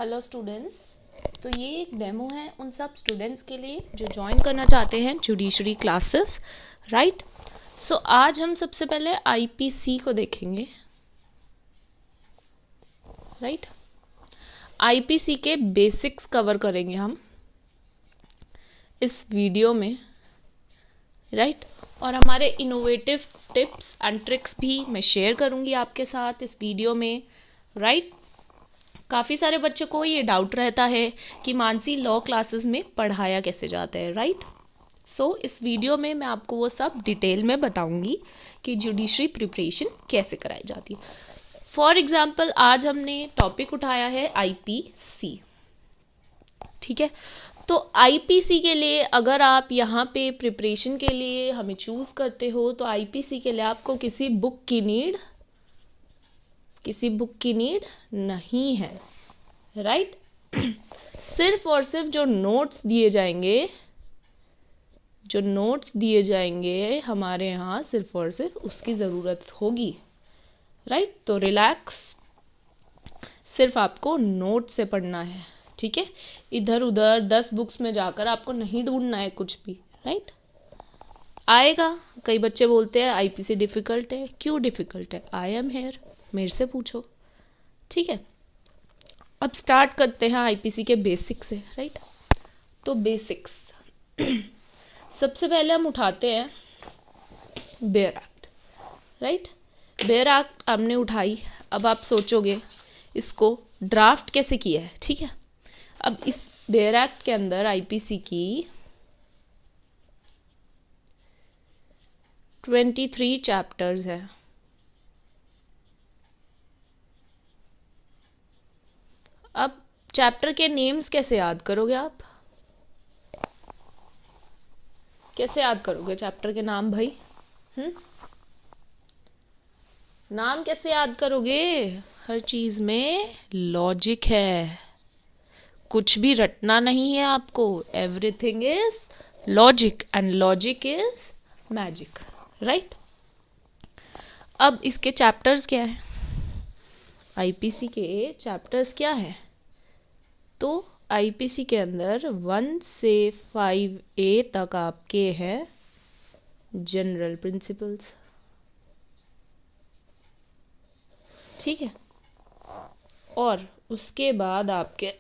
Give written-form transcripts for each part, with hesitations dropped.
Hello students. तो ये एक डेमो है उन सब स्टूडेंट्स के लिए जो ज्वाइन करना चाहते हैं जुडिशरी क्लासेस, राइट। सो आज हम सबसे पहले आईपीसी को देखेंगे, राइट। आईपीसी के बेसिक्स कवर करेंगे हम इस वीडियो में, राइट। और हमारे इनोवेटिव टिप्स एंड ट्रिक्स भी मैं शेयर करूंगी आपके साथ इस वीडियो में, राइट। काफ़ी सारे बच्चों को ये डाउट रहता है कि मानसी लॉ क्लासेस में पढ़ाया कैसे जाता है, राइट। सो इस वीडियो में मैं आपको वो सब डिटेल में बताऊंगी कि जुडिशरी प्रिपरेशन कैसे कराई जाती है। फॉर एग्जाम्पल आज हमने टॉपिक उठाया है आईपीसी, ठीक है। तो आईपीसी के लिए अगर आप यहाँ पे प्रिपरेशन के लिए हमें चूज करते हो तो आईपीसी के लिए आपको किसी बुक की नीड नहीं है, राइट। सिर्फ और सिर्फ जो नोट्स दिए जाएंगे हमारे यहाँ, सिर्फ और सिर्फ उसकी ज़रूरत होगी, राइट। तो रिलैक्स, सिर्फ आपको नोट से पढ़ना है, ठीक है। इधर उधर 10 बुक्स में जाकर आपको नहीं ढूंढना है कुछ भी, राइट। आएगा। कई बच्चे बोलते हैं आईपीसी डिफ़िकल्ट है। क्यों डिफ़िकल्ट है? आई एम हेयर, मेरे से पूछो, ठीक है। अब स्टार्ट करते हैं आईपीसी के बेसिक्स से, राइट। तो बेसिक्स सबसे पहले हम उठाते हैं bare act, right. Bare act हमने उठाई। अब आप सोचोगे इसको ड्राफ्ट कैसे किया है, ठीक है। अब इस बेयर एक्ट के अंदर आईपीसी की 23 चैप्टर्स है। अब चैप्टर के नेम्स कैसे याद करोगे आप? कैसे याद करोगे चैप्टर के नाम भाई? नाम कैसे याद करोगे? हर चीज में लॉजिक है, कुछ भी रटना नहीं है आपको। Everything is logic and logic is magic, right. अब इसके चैप्टर्स क्या है? आईपीसी के चैप्टर्स क्या है? तो आईपीसी के अंदर 1 से 5A तक आपके हैं जनरल प्रिंसिपल्स, ठीक है। और उसके बाद आपके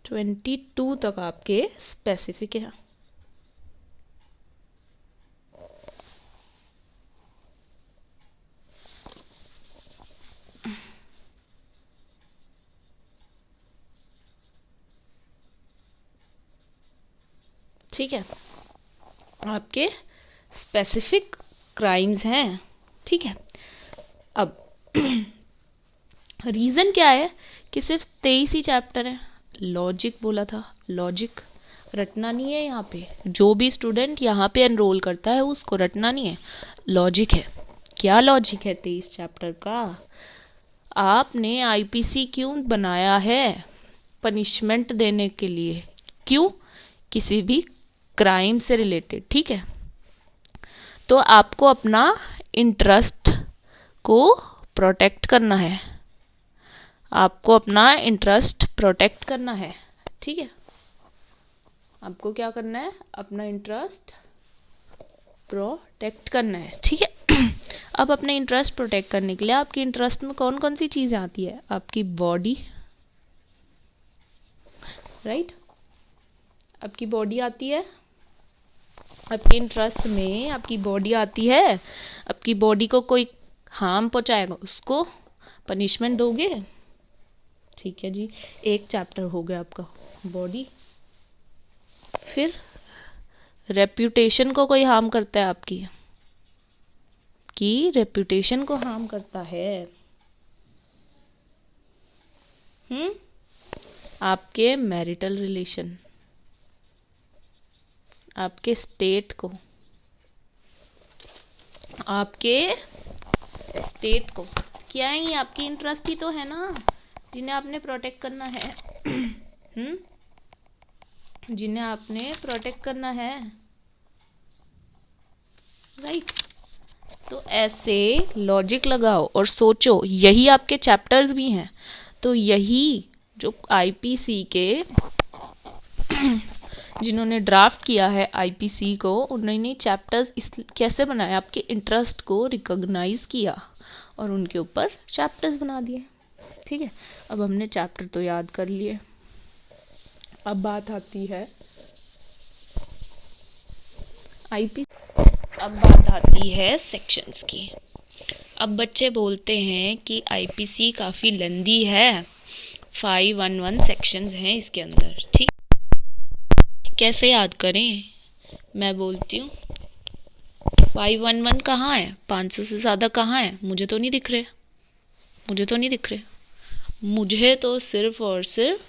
22 तक आपके स्पेसिफिक है, ठीक है। आपके स्पेसिफिक क्राइम्स हैं, ठीक है। अब रीज़न क्या है कि सिर्फ 23 ही चैप्टर है? लॉजिक बोला था, लॉजिक रटना नहीं है यहाँ पे। जो भी स्टूडेंट यहाँ पे एनरोल करता है उसको रटना नहीं है, लॉजिक है। क्या लॉजिक है 23 चैप्टर का? आपने आईपीसी क्यों बनाया है? पनिशमेंट देने के लिए। क्यों? किसी भी क्राइम से रिलेटेड, ठीक है। तो आपको अपना इंटरेस्ट को प्रोटेक्ट करना है, आपको अपना इंटरेस्ट प्रोटेक्ट करना है, ठीक है। आपको क्या करना है? अपना इंटरेस्ट प्रोटेक्ट करना है, ठीक है। अब अपने इंटरेस्ट प्रोटेक्ट करने के लिए आपकी इंटरेस्ट में कौन कौन सी चीज़ें आती है? आपकी बॉडी, राइट। आपकी बॉडी आती है, आपके इंटरेस्ट में आपकी बॉडी आती है। आपकी बॉडी को कोई हार्म पहुंचाएगा उसको पनिशमेंट दोगे, ठीक है जी। एक चैप्टर हो गया आपका बॉडी। फिर रेप्यूटेशन को कोई हार्म करता है, आपकी रेप्यूटेशन को हार्म करता है, आपके मैरिटल रिलेशन, आपके स्टेट को, क्या है ये? आपकी इंटरेस्ट ही तो है ना, जिन्हें आपने प्रोटेक्ट करना है। जिन्हें आपने प्रोटेक्ट करना है, राइट। तो ऐसे लॉजिक लगाओ और सोचो, यही आपके चैप्टर्स भी हैं। तो यही जो आईपीसी के जिन्होंने ड्राफ्ट किया है आईपीसी को, उन्होंने चैप्टर्स इस कैसे बनाए, आपके इंटरेस्ट को रिकॉग्नाइज किया और उनके ऊपर चैप्टर्स बना दिए। ठीक है, अब हमने चैप्टर तो याद कर लिए। अब बात आती है अब बात आती है सेक्शंस की। अब बच्चे बोलते हैं कि आईपीसी काफ़ी लंदी है, 511 सेक्शंस हैं इसके अंदर। ठीक, कैसे याद करें? मैं बोलती हूँ 511 कहाँ है, 500 से ज़्यादा कहाँ है? मुझे तो नहीं दिख रहे, मुझे तो सिर्फ और सिर्फ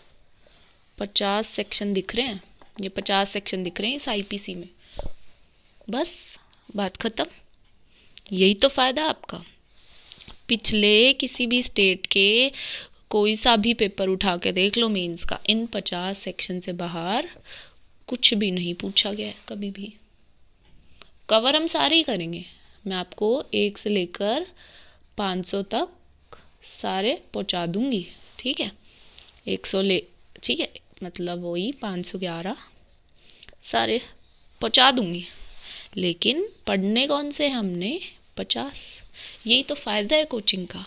50 सेक्शन दिख रहे हैं। ये 50 सेक्शन दिख रहे हैं इस आईपीसी में। बस बात ख़त्म। यही तो फ़ायदा आपका। पिछले किसी भी स्टेट के कोई सा भी पेपर उठा के देख लो मेंस का, इन 50 सेक्शन से बाहर कुछ भी नहीं पूछा गया है कभी भी। कवर हम सारे ही करेंगे, मैं आपको 1 से लेकर 500 तक सारे पहुंचा दूंगी। ठीक है, 100 ठीक है, मतलब वही 511 सारे पहुंचा दूंगी। लेकिन पढ़ने कौन से हमने? 50। यही तो फ़ायदा है कोचिंग का।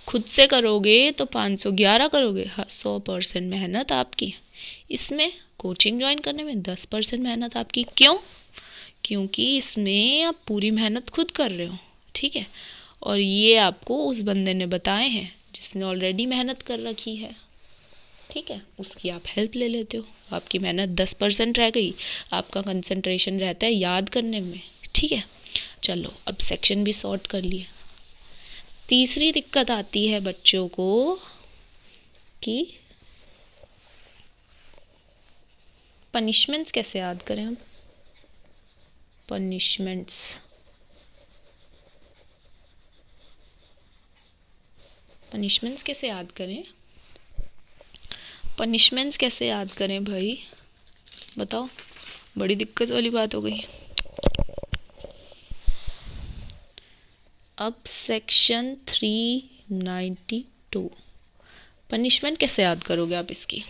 खुद से करोगे तो 511 करोगे, 100% मेहनत आपकी। इसमें कोचिंग ज्वाइन करने में 10% मेहनत आपकी। क्यों? क्योंकि इसमें आप पूरी मेहनत खुद कर रहे हो। ठीक है, और ये आपको उस बंदे ने बताए हैं जिसने ऑलरेडी मेहनत कर रखी है। ठीक है, उसकी आप हेल्प ले लेते हो, आपकी मेहनत 10% रह गई, आपका कंसंट्रेशन रहता है याद करने में। ठीक है, चलो अब सेक्शन भी सॉर्ट कर लिए। तीसरी दिक्कत आती है बच्चों को कि पनिशमेंट्स कैसे याद करें। हम पनिशमेंट्स कैसे याद करें? पनिशमेंट्स कैसे याद करें भाई, बताओ? बड़ी दिक्कत वाली बात हो गई। अब सेक्शन 392 पनिशमेंट कैसे याद करोगे आप इसकी?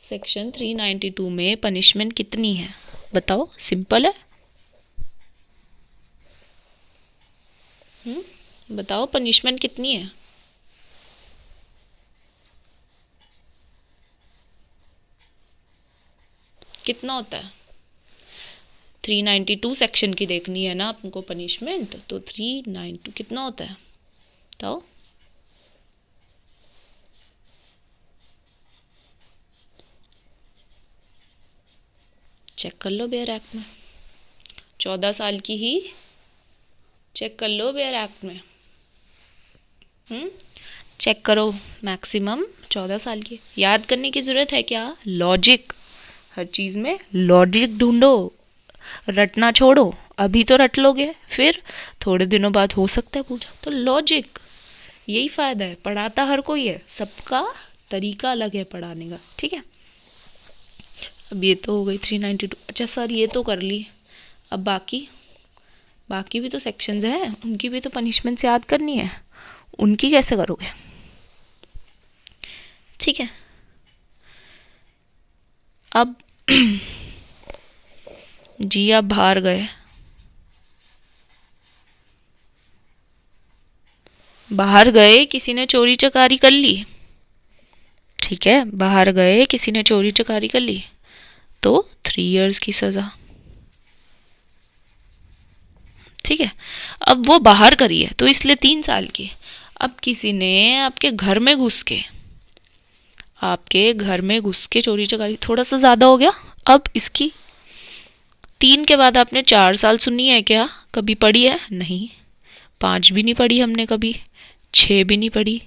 सेक्शन 392 में पनिशमेंट कितनी है बताओ? सिंपल है। बताओ पनिशमेंट कितनी है? कितना होता है? 392 सेक्शन की देखनी है ना आपको पनिशमेंट, तो 392 कितना होता है बताओ? चेक कर लो बेयर एक्ट में, 14 साल की ही चेक कर लो बेयर एक्ट में। चेक करो, मैक्सिमम 14 साल की। याद करने की ज़रूरत है क्या? लॉजिक, हर चीज़ में लॉजिक ढूंढो, रटना छोड़ो। अभी तो रट लोगे, फिर थोड़े दिनों बाद हो सकता है पूछा। तो लॉजिक, यही फ़ायदा है। पढ़ाता हर कोई है, सबका तरीका अलग है पढ़ाने का। ठीक है, अब ये तो हो गई 392। अच्छा सर ये तो कर ली, अब बाकी भी तो सेक्शंस हैं, उनकी भी तो पनिशमेंट्स याद करनी है। उनकी कैसे करोगे? ठीक है, अब जी आप बाहर गए किसी ने चोरी चकारी कर ली। ठीक है, बाहर गए किसी ने चोरी चकारी कर ली तो 3 इयर्स की सज़ा। ठीक है, अब वो बाहर करी है तो इसलिए 3 साल की। अब किसी ने आपके घर में घुस के चोरी चकारी, थोड़ा सा ज़्यादा हो गया। अब इसकी 3 के बाद आपने 4 साल सुनी है क्या? कभी पढ़ी है? नहीं। 5 भी नहीं पढ़ी हमने कभी, 6 भी नहीं पढ़ी।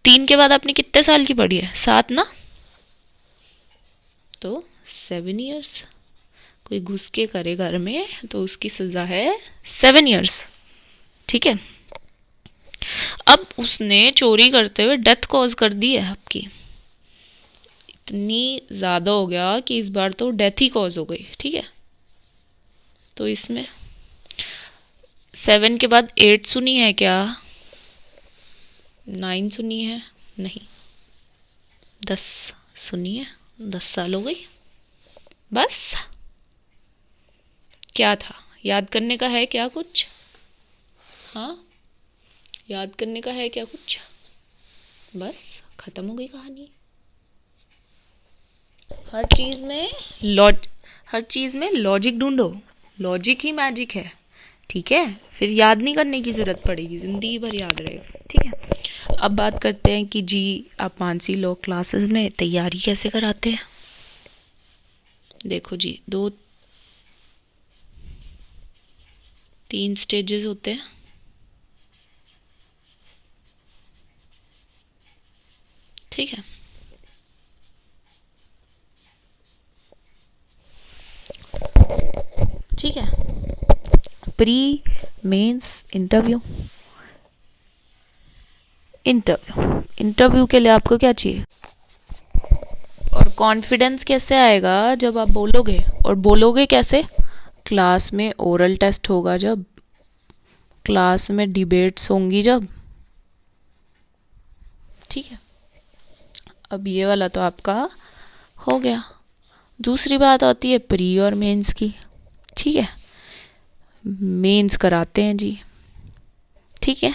3 के बाद आपने कितने साल की पढ़ी है? 7 ना, तो 7 इयर्स। कोई घुस के करे घर में तो उसकी सज़ा है 7 इयर्स। ठीक है, अब उसने चोरी करते हुए डेथ कॉज कर दी है आपकी, इतनी ज़्यादा हो गया कि इस बार तो डेथ ही कॉज हो गई। ठीक है, तो इसमें 7 के बाद 8 सुनी है क्या? 9 सुनी है? नहीं। 10 सुनी है? 10 साल हो गई। बस क्या था? याद करने का है क्या कुछ? हाँ, याद करने का है क्या कुछ? बस खत्म हो गई कहानी। हर चीज़ में लॉजिक ढूंढो। लॉजिक ही मैजिक है, ठीक है? फिर याद नहीं करने की ज़रूरत पड़ेगी, ज़िंदगी भर याद रहेगा, ठीक है? अब बात करते हैं कि जी आप मानसी लॉ क्लासेस में तैयारी कैसे कराते हैं। देखो जी, 2-3 स्टेजेस होते हैं। ठीक है, ठीक है। Pre mains interview. इंटरव्यू के लिए आपको क्या चाहिए? और कॉन्फिडेंस कैसे आएगा जब आप बोलोगे? और बोलोगे कैसे? क्लास में ओरल टेस्ट होगा जब, क्लास में डिबेट्स होंगी जब, ठीक है? अब ये वाला तो आपका हो गया। दूसरी बात आती है प्री और मेंस की, ठीक है? मेंस कराते हैं जी, ठीक है?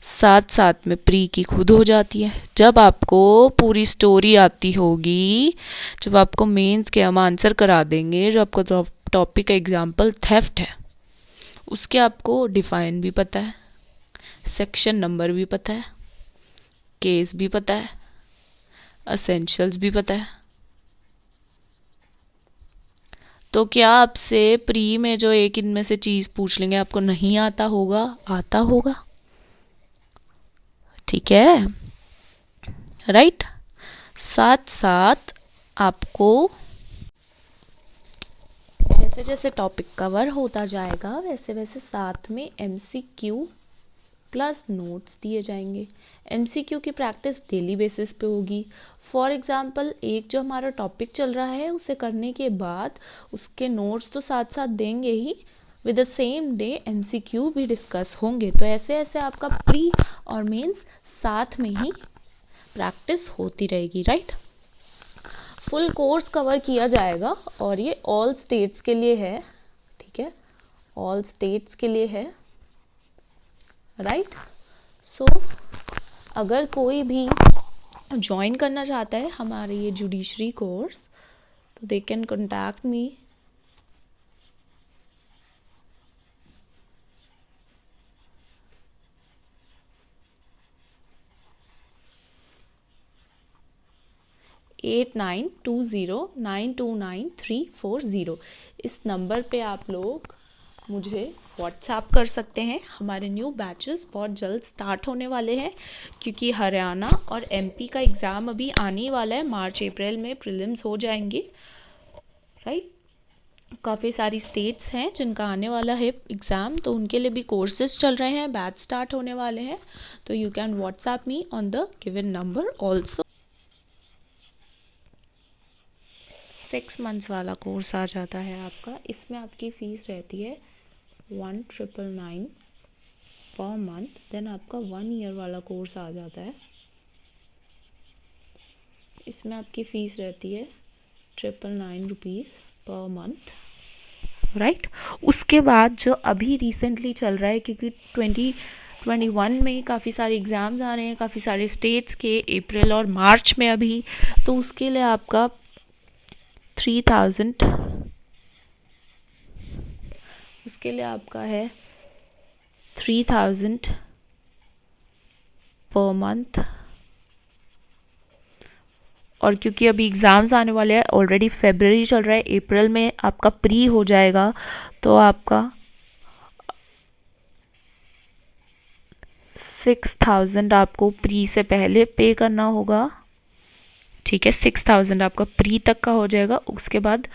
साथ साथ में प्री की खुद हो जाती है। जब आपको पूरी स्टोरी आती होगी, जब आपको मेंस के हम आंसर करा देंगे, जो आपको टॉपिक का एग्जाम्पल थेफ्ट है, उसके आपको डिफाइन भी पता है, सेक्शन नंबर भी पता है, केस भी पता है, असेंशियल्स भी पता है। तो क्या आपसे प्री में जो एक इनमें से चीज़ पूछ लेंगे आपको नहीं आता होगा? आता होगा, ठीक है? राइट। साथ साथ आपको जैसे जैसे टॉपिक कवर होता जाएगा वैसे वैसे साथ में MCQ प्लस नोट्स दिए जाएंगे। MCQ की प्रैक्टिस डेली बेसिस पे होगी। फॉर एग्जाम्पल एक जो हमारा टॉपिक चल रहा है उसे करने के बाद उसके नोट्स तो साथ साथ देंगे ही, with the same day MCQ भी डिस्कस होंगे। तो ऐसे ऐसे आपका प्री और मेंस साथ में ही प्रैक्टिस होती रहेगी, राइट? फुल कोर्स कवर किया जाएगा और ये ऑल स्टेट्स के लिए है, ठीक है? ऑल स्टेट्स के लिए है, राइट? सो अगर कोई भी ज्वाइन करना चाहता है हमारे ये जुडिशरी कोर्स तो they can contact me. At 9209293340 इस नंबर पे आप लोग मुझे व्हाट्सएप कर सकते हैं। हमारे न्यू बैचेस बहुत जल्द स्टार्ट होने वाले हैं क्योंकि हरियाणा और MP का एग्ज़ाम अभी आने वाला है। मार्च अप्रैल में प्रीलिम्स हो जाएंगे, राइट? काफ़ी सारी स्टेट्स हैं जिनका आने वाला है एग्ज़ाम, तो उनके लिए भी कोर्सेज चल रहे हैं, बैच स्टार्ट होने वाले हैं। तो you can WhatsApp me on the given number also. 6 months वाला कोर्स आ जाता है आपका। इसमें आपकी फ़ीस रहती है 1999 पर मंथ। देन आपका 1 ईयर वाला कोर्स आ जाता है, इसमें आपकी फ़ीस रहती है 999 रुपीज़ पर मंथ, राइट? उसके बाद जो अभी रिसेंटली चल रहा है, क्योंकि 2021 में काफ़ी सारे एग्ज़ाम्स आ रहे हैं काफ़ी सारे स्टेट्स के, अप्रैल और मार्च में अभी, तो उसके लिए आपका 3000, उसके लिए आपका है 3000 पर मंथ। और क्योंकि अभी एग्ज़ाम्स आने वाले हैं, ऑलरेडी फरवरी चल रहा है, अप्रैल में आपका प्री हो जाएगा, तो आपका 6000 आपको प्री से पहले पे करना होगा, ठीक है? 6000 आपका प्री तक का हो जाएगा। उसके बाद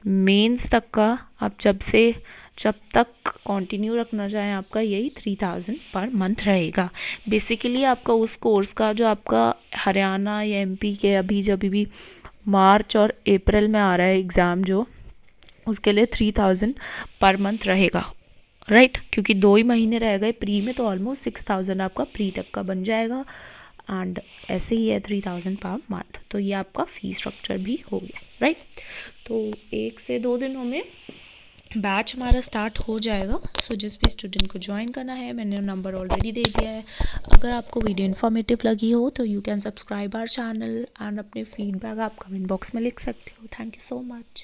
मेंस तक का आप जब तक कंटिन्यू रखना चाहें आपका यही 3000 पर मंथ रहेगा। बेसिकली आपका उस कोर्स का जो आपका हरियाणा या MP के अभी जब भी मार्च और अप्रैल में आ रहा है एग्ज़ाम, जो उसके लिए 3000 पर मंथ रहेगा, राइट क्योंकि 2 ही महीने रह गए प्री में, तो ऑलमोस्ट 6000 आपका प्री तक का बन जाएगा। एंड ऐसे ही है 3000 पर मंथ। तो ये आपका फ़ी स्ट्रक्चर भी हो गया, राइट। तो 1 से 2 दिनों में बैच हमारा स्टार्ट हो जाएगा। सो जिस भी स्टूडेंट को ज्वाइन करना है, मैंने नंबर ऑलरेडी दे दिया है। अगर आपको वीडियो इन्फॉर्मेटिव लगी हो तो you can subscribe our channel and अपने फीडबैक आप कमेंट बॉक्स में लिख सकते हो। Thank you so much.